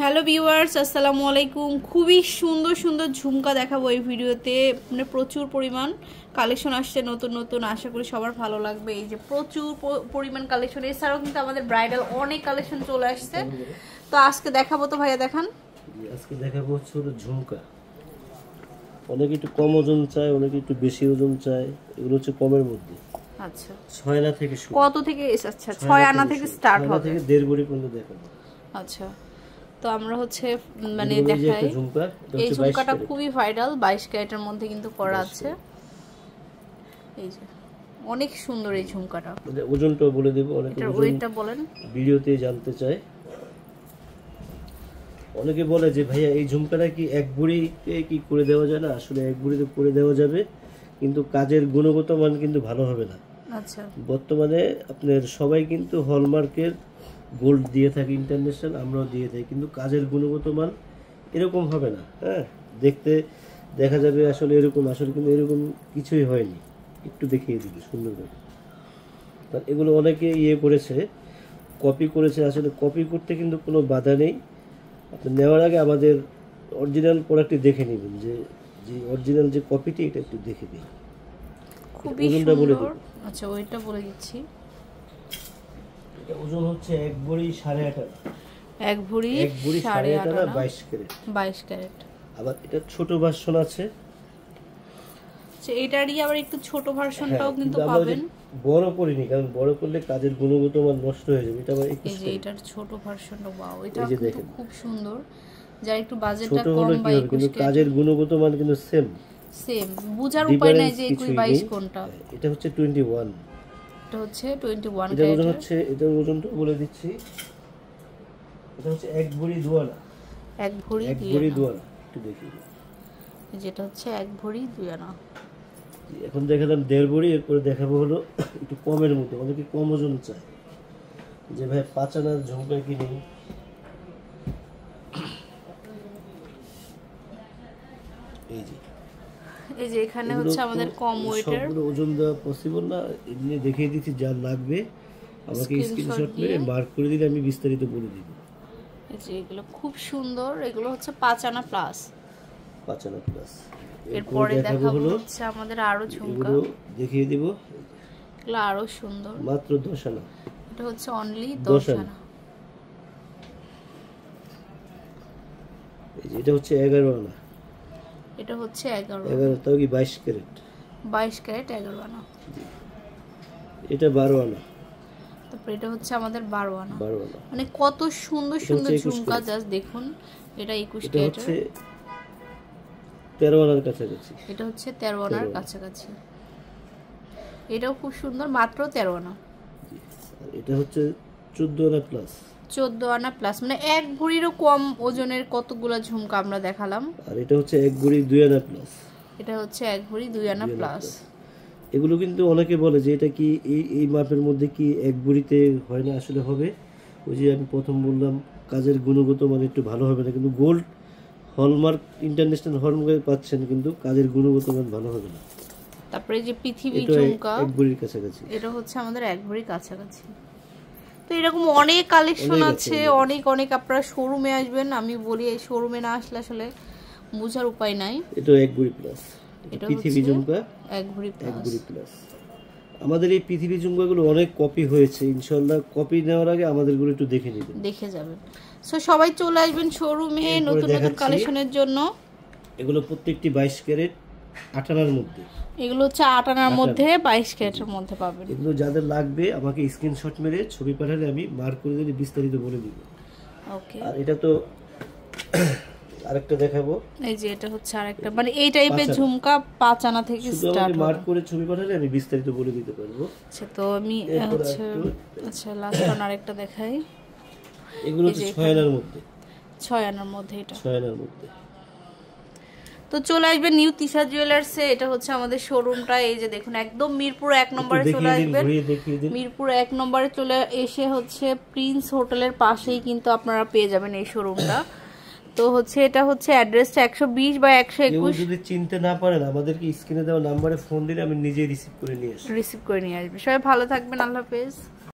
Hello viewers, আসসালামু আলাইকুম। খুবই সুন্দর সুন্দর ঝুমকা দেখাবো এই ভিডিওতে। মানে প্রচুর পরিমাণ কালেকশন আসছে নতুন নতুন, আশা করি সবার ভালো লাগবে। এই যে প্রচুর পরিমাণ কালেকশন, এছাড়াও কিন্তু আমাদের ব্রাইডাল অনেক কালেকশন চলে আসছে। তো আজকে দেখাবো, তো ভাইয়া দেখান। আজকে দেখাবো হচ্ছে ঝুমকা। অনেকে একটু কম ওজন চায়, অনেকে একটু বেশি ওজন চায়। এগুলো হচ্ছে কমের মধ্যে। আচ্ছা, 6 আনা থেকে শুরু। কত থেকে? আচ্ছা, 6 আনা থেকে স্টার্ট হবে, থেকে 1.5 ভরি পর্যন্ত দেখাবো। আচ্ছা, তো আমরা হচ্ছে মানে দেখাই। এই ঝুমকাটা খুবই ভাইরাল, 22 ক্যারেটের মধ্যে কিন্তু করা আছে। এই যে অনেক সুন্দর এই ঝুমকাটা। ওজনটা বলে দেব, অনেকে ওয়েটটা বলেন, ভিডিওতে জানতে চায়। অনেকে বলে যে ভাইয়া এই ঝুমকাটা কি এক ভরিতে কি করে দেওয়া যায় না? আসলে এক ভরিতে করে দেওয়া যাবে, কিন্তু কাজের গুণগত মান কিন্তু ভালো হবে না। আচ্ছা, বর্তমানে আপনার সবাই কিন্তু হলমার্কের গোল্ড দিয়ে থাকে, ইন্টারন্যাশনাল আমরাও দিয়ে থাকি, কিন্তু কাজের গুণগত মান এরকম হবে না। হ্যাঁ, দেখতে দেখা যাবে আসলে এরকম, আসলে কিন্তু এরকম কিছুই হয়নি। একটু দেখিয়ে দিবি সুন্দর করে। এগুলো অনেকে করেছে, কপি করেছে। আসলে কপি করতে কিন্তু কোনো বাধা নেই। আপনি নেওয়ার আগে আমাদের অরিজিনাল প্রোডাক্টটি দেখে নেবেন, যে যে অরিজিনাল যে কপিটি এটা একটু দেখে দিই। খুবই সুন্দর। আচ্ছা, ওইটা বলে দিচ্ছি। এটা ওজন হচ্ছে 1 ভরি 8.5 আনা। 1 ভরি 8.5 আনা, 22 ক্যারেট। 22 ক্যারেট। আবার এটা ছোট ভার্সন আছে। আচ্ছা, এটারই আবার একটু ছোট ভার্সনটাও কিন্তু পাবেন। বড় করিনি, কারণ বড় করলে কাজের গুণগত মান নষ্ট হয়ে যাবে। এটা আবার এই যে এটার ছোট ভার্সনটা, ওয়াও, এটা কিন্তু খুব সুন্দর। যার একটু বাজেটটা কম বা কিন্তু কাজের গুণগত মান কিন্তু সেম। বুঝার উপায় নাই যে 21 22 কোনটা। এটা হচ্ছে 21। এটা হচ্ছে 21 এটা ওজন হচ্ছে, এটার ওজনটা বলে দিচ্ছি। এটা হচ্ছে 1 ভরি 2 আনা। 1 ভরি 2 আনা। একটু দেখি, যেটা হচ্ছে 1 ভরি 2 আনা। এখন দেখালাম 1.5 ভরি, এরপরে দেখাবো হলো একটু কমের মধ্যে। অনেকে কম ওজন চায়, যে ভাই 5 আনার ঝুমকা কিনি। এই যে এখানে হচ্ছে আমাদের কম ওয়েটের, সবগুলো ওজন দেওয়া পসিবল না। এমনি দেখিয়ে দিচ্ছি, যা লাগবে আমাকে স্ক্রিনশট মেরে মার্ক করে দিলে আমি বিস্তারিত বলে দিব। এই যে এগুলো খুব সুন্দর, এগুলো হচ্ছে 5 আনা প্লাস। 5 আনা প্লাস। এরপরে দেখাবো হচ্ছে আমাদের আরো ঝুমকা, দেখিয়ে দিব। এগুলো আরো সুন্দর, মাত্র 10 আনা। এটা হচ্ছে অনলি 10 আনা। এই যে এটা হচ্ছে 11 আনা। এটা হচ্ছে 11 তাও কি 22 ক্যারেট। 22 ক্যারেট 11 আনা। এটা 12 আনা। তারপর এটা হচ্ছে আমাদের 12 আনা। মানে কত কত সুন্দর সুন্দর ঝুমকা, জাস্ট দেখুন। এটা 21 ক্যারেট, এটা হচ্ছে 13 আনার কাছাকাছি। এটা হচ্ছে 13 আনার কাছাকাছি। এটাও খুব সুন্দর, মাত্র 13 আনা। এটা হচ্ছে 14 আনা প্লাস। 14 আনা প্লাস, মানে 1 ভরিরও কম ওজনের কতগুলো ঝুমকা আমরা দেখালাম। আর এটা হচ্ছে 1 ভরি 2 আনা প্লাস। এটা হচ্ছে 1 ভরি 2 আনা প্লাস। এগুলো কিন্তু অনেকে বলে যে এটা কি এই মাপের মধ্যে কি 1 ভরিতে হয় না? আসলে হবে। ওই যে আমি প্রথম বললাম, কাজের গুণগত মান একটু ভালো হবে না, কিন্তু গোল্ড হলমার্ক ইন্টারন্যাশনাল হলমার্কে পাচ্ছেন, কিন্তু কাজের গুণগত মান ভালো হবে না। তারপরে যে পৃথিবী ঝুমকা, 1 ভরির কাছাকাছি। এটা হচ্ছে আমাদের 1 ভরির কাছাকাছি। তো এরকম অনেক কালেকশন আছে, অনেক অনেক। আপনারা শোরুমে আসবেন, আমি বলি এই শোরুমে না আসলে আসলে বোঝার উপায় নাই। এটা 1 ভরি প্লাস। এটা পৃথিবী ঝুমকা 1 ভরি প্লাস। আমাদের এই পৃথিবী ঝুমকাগুলো অনেক কপি হয়েছে, ইনশাআল্লাহ কপি নেওয়ার আগে আমাদেরগুলো একটু দেখে নেবেন, দেখে যাবেন। সো সবাই চলে আসবেন শোরুমে নতুন নতুন কালেকশনের জন্য। এগুলো প্রত্যেকটি 22 ক্যারেট 8 আনার মধ্যে। এগুলো হচ্ছে 8 আনার মধ্যে 22 ক্যারেটের মধ্যে পাবেন। এগুলো যাদের লাগবে আমাকে স্ক্রিনশট মেরে ছবি পাঠালে আমি মার্ক করে দিলে বিস্তারিত বলে দিব। ওকে। আর এটা তো আরেকটা দেখাবো। এই যে এটা হচ্ছে আরেকটা, মানে এই টাইপের ঝুমকা 5 আনা থেকে স্টার্ট হয়। মার্ক করে ছবি পাঠালে আমি বিস্তারিত বলে দিতে পারবো। আচ্ছা, তো আমি হচ্ছে লাস্ট ওয়ান আরেকটা দেখাই। এগুলো হচ্ছে 6 আনার মধ্যে। 6 আনার মধ্যে, এটা 6 আনার মধ্যে। তো চলে আসবেন নিউ তিশা জুয়েলার্সে। এটা হচ্ছে আমাদের শোরুমটা। এই যে দেখুন, একদম মিরপুর 1 নম্বরে চলে আসবেন। মিরপুর 1 নম্বরে চলে এসে হচ্ছে প্রিন্স হোটেলের পাশেই কিন্তু আপনারা পেয়ে যাবেন এই শোরুমটা। তো হচ্ছে এটা হচ্ছে অ্যাড্রেসটা 120 বা 121। যদি চিনতে না পারেন আমাদেরকে স্ক্রিনে দেওয়া নম্বরে ফোন দিলে আমি নিজেই রিসিভ করে নিয়ে আসবো। সবাই ভালো থাকবেন, আল্লাহ হাফেজ।